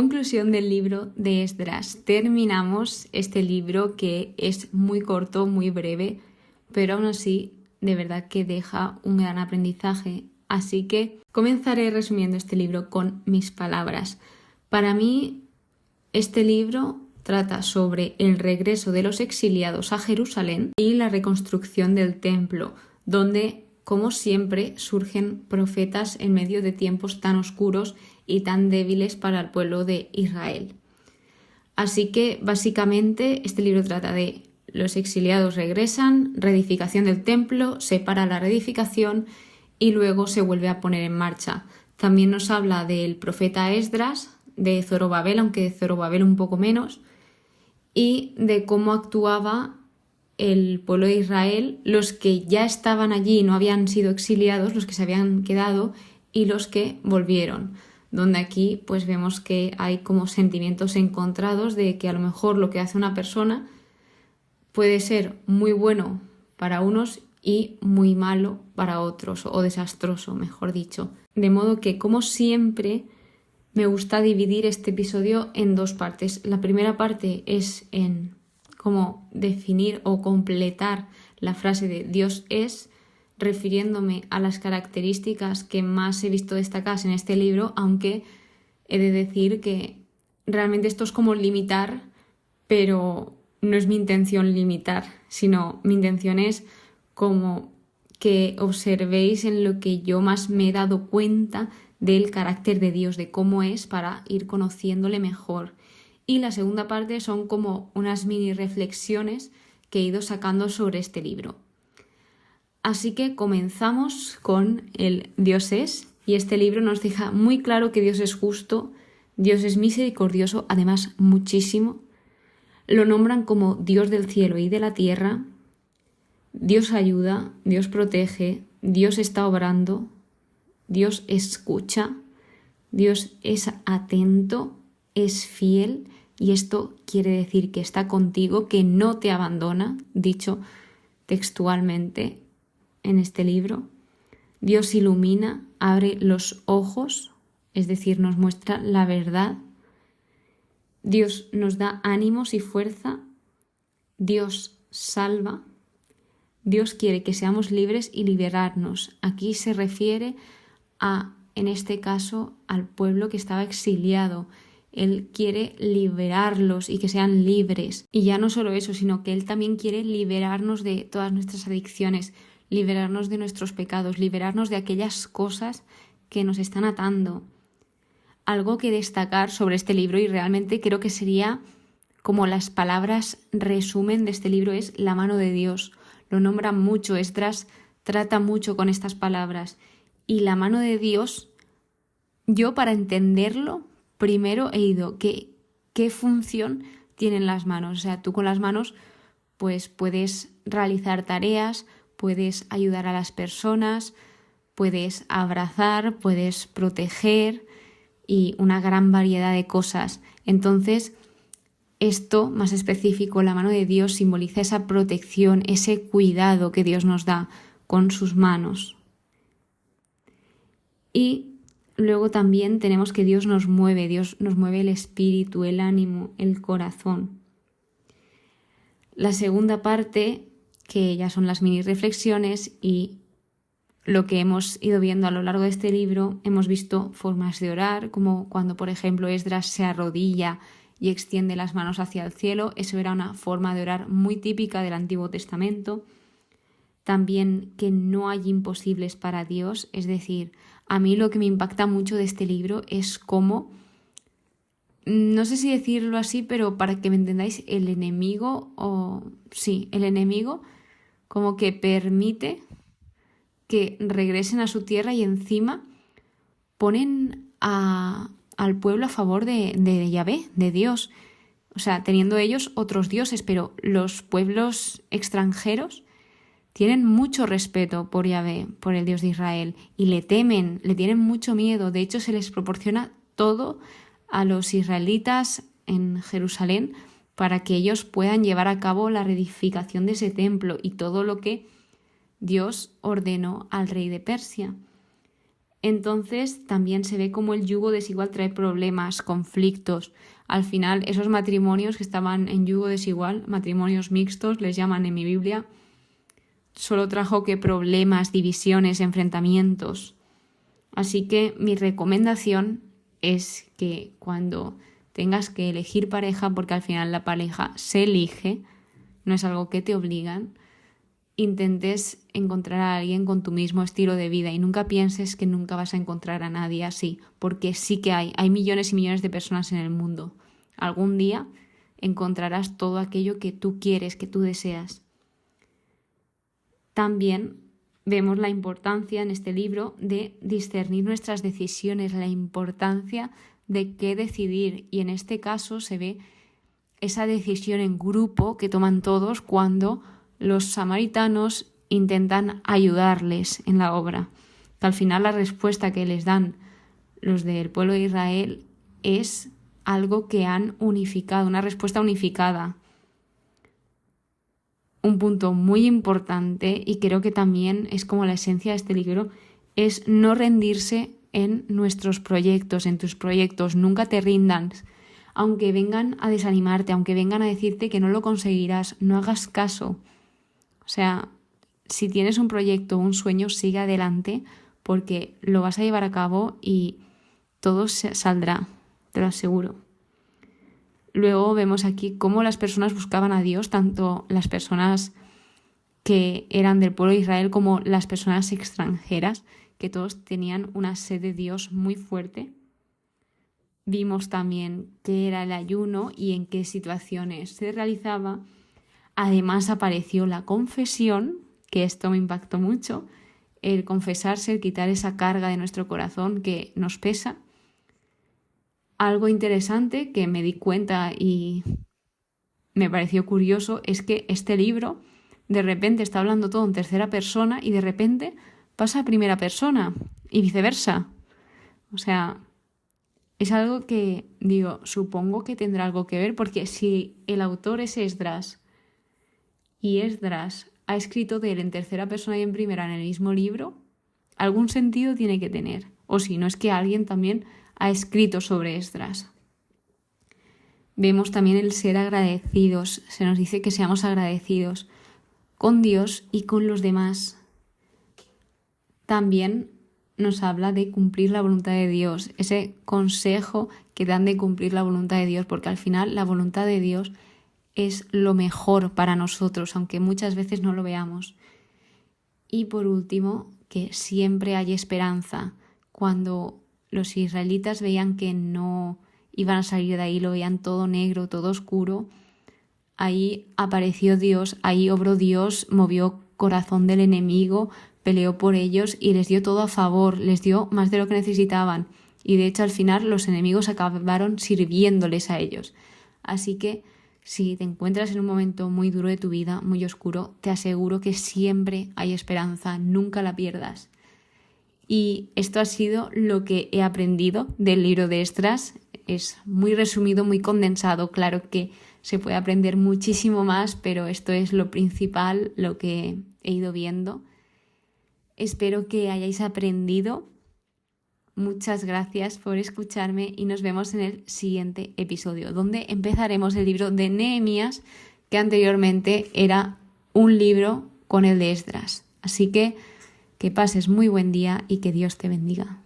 Conclusión del libro de Esdras. Terminamos este libro que es muy corto, muy breve, pero aún así de verdad que deja un gran aprendizaje. Así que comenzaré resumiendo este libro con mis palabras. Para mí, este libro trata sobre el regreso de los exiliados a Jerusalén y la reconstrucción del templo, donde, como siempre, surgen profetas en medio de tiempos tan oscuros y tan débiles para el pueblo de Israel. Así que, básicamente, este libro trata de los exiliados regresan, reedificación del templo, se para la reedificación y luego se vuelve a poner en marcha. También nos habla del profeta Esdras, de Zorobabel, aunque de Zorobabel un poco menos, y de cómo actuaba el pueblo de Israel, los que ya estaban allí y no habían sido exiliados, los que se habían quedado y los que volvieron, donde aquí pues vemos que hay como sentimientos encontrados de que a lo mejor lo que hace una persona puede ser muy bueno para unos y muy malo para otros, o desastroso, mejor dicho. De modo que, como siempre, me gusta dividir este episodio en dos partes. La primera parte es en cómo definir o completar la frase de Dios es, refiriéndome a las características que más he visto destacadas en este libro, aunque he de decir que realmente esto es como limitar, pero no es mi intención limitar, sino mi intención es como que observéis en lo que yo más me he dado cuenta del carácter de Dios, de cómo es, para ir conociéndole mejor. Y la segunda parte son como unas mini reflexiones que he ido sacando sobre este libro. Así que comenzamos con el Dios es, y este libro nos deja muy claro que Dios es justo, Dios es misericordioso, además muchísimo. Lo nombran como Dios del cielo y de la tierra. Dios ayuda, Dios protege, Dios está obrando, Dios escucha, Dios es atento, es fiel, y esto quiere decir que está contigo, que no te abandona, dicho textualmente en este libro. Dios ilumina, abre los ojos, es decir, nos muestra la verdad. Dios nos da ánimos y fuerza. Dios salva. Dios quiere que seamos libres y liberarnos. Aquí se refiere a, en este caso, al pueblo que estaba exiliado. Él quiere liberarlos y que sean libres. Y ya no solo eso, sino que Él también quiere liberarnos de todas nuestras adicciones, liberarnos de nuestros pecados, liberarnos de aquellas cosas que nos están atando. Algo que destacar sobre este libro, y realmente creo que sería como las palabras resumen de este libro, es la mano de Dios. Lo nombra mucho, Esdras trata mucho con estas palabras. Y la mano de Dios, yo para entenderlo, primero he ido, ¿qué función tienen las manos? O sea, tú con las manos pues puedes realizar tareas, puedes ayudar a las personas, puedes abrazar, puedes proteger y una gran variedad de cosas. Entonces, esto, más específico, la mano de Dios simboliza esa protección, ese cuidado que Dios nos da con sus manos. Y luego también tenemos que Dios nos mueve el espíritu, el ánimo, el corazón. La segunda parte, que ya son las mini reflexiones y lo que hemos ido viendo a lo largo de este libro, hemos visto formas de orar, como cuando, por ejemplo, Esdras se arrodilla y extiende las manos hacia el cielo. Eso era una forma de orar muy típica del Antiguo Testamento. También que no hay imposibles para Dios, es decir, a mí lo que me impacta mucho de este libro es cómo, no sé si decirlo así, pero para que me entendáis, el enemigo como que permite que regresen a su tierra y encima ponen al pueblo a favor de Yahvé, de Dios. O sea, teniendo ellos otros dioses, pero los pueblos extranjeros tienen mucho respeto por Yahvé, por el Dios de Israel, y le temen, le tienen mucho miedo. De hecho, se les proporciona todo a los israelitas en Jerusalén para que ellos puedan llevar a cabo la reedificación de ese templo y todo lo que Dios ordenó al rey de Persia. Entonces también se ve como el yugo desigual trae problemas, conflictos. Al final esos matrimonios que estaban en yugo desigual, matrimonios mixtos les llaman en mi Biblia, solo trajo que problemas, divisiones, enfrentamientos. Así que mi recomendación es que cuando tengas que elegir pareja, porque al final la pareja se elige, no es algo que te obligan, intentes encontrar a alguien con tu mismo estilo de vida y nunca pienses que nunca vas a encontrar a nadie así, porque sí que hay millones y millones de personas en el mundo. Algún día encontrarás todo aquello que tú quieres, que tú deseas. También vemos la importancia en este libro de discernir nuestras decisiones, la importancia de qué decidir, y en este caso se ve esa decisión en grupo que toman todos cuando los samaritanos intentan ayudarles en la obra. Que al final la respuesta que les dan los del pueblo de Israel es algo que han unificado, una respuesta unificada. Un punto muy importante, y creo que también es como la esencia de este libro, es no rendirse en nuestros proyectos, en tus proyectos. Nunca te rindas. Aunque vengan a desanimarte, aunque vengan a decirte que no lo conseguirás, no hagas caso. O sea, si tienes un proyecto, un sueño, sigue adelante porque lo vas a llevar a cabo y todo saldrá, te lo aseguro. Luego vemos aquí cómo las personas buscaban a Dios, tanto las personas que eran del pueblo de Israel como las personas extranjeras, que todos tenían una sed de Dios muy fuerte. Vimos también qué era el ayuno y en qué situaciones se realizaba. Además apareció la confesión, que esto me impactó mucho, el confesarse, el quitar esa carga de nuestro corazón que nos pesa. Algo interesante que me di cuenta y me pareció curioso es que este libro de repente está hablando todo en tercera persona y de repente pasa a primera persona y viceversa. O sea, es algo que, supongo que tendrá algo que ver, porque si el autor es Esdras y Esdras ha escrito de él en tercera persona y en primera en el mismo libro, algún sentido tiene que tener. O si no, es que alguien también ha escrito sobre Esdras. Vemos también el ser agradecidos. Se nos dice que seamos agradecidos con Dios y con los demás. También nos habla de cumplir la voluntad de Dios, ese consejo que dan de cumplir la voluntad de Dios, porque al final la voluntad de Dios es lo mejor para nosotros, aunque muchas veces no lo veamos. Y por último, que siempre hay esperanza. Cuando los israelitas veían que no iban a salir de ahí, lo veían todo negro, todo oscuro, ahí apareció Dios, ahí obró Dios, movió corazón del enemigo, peleó por ellos y les dio todo a favor, les dio más de lo que necesitaban. Y de hecho al final los enemigos acabaron sirviéndoles a ellos. Así que si te encuentras en un momento muy duro de tu vida, muy oscuro, te aseguro que siempre hay esperanza, nunca la pierdas. Y esto ha sido lo que he aprendido del libro de Esdras. Es muy resumido, muy condensado. Claro que se puede aprender muchísimo más, pero esto es lo principal, lo que he ido viendo. Espero que hayáis aprendido. Muchas gracias por escucharme y nos vemos en el siguiente episodio, donde empezaremos el libro de Nehemías, que anteriormente era un libro con el de Esdras. Así que pases muy buen día y que Dios te bendiga.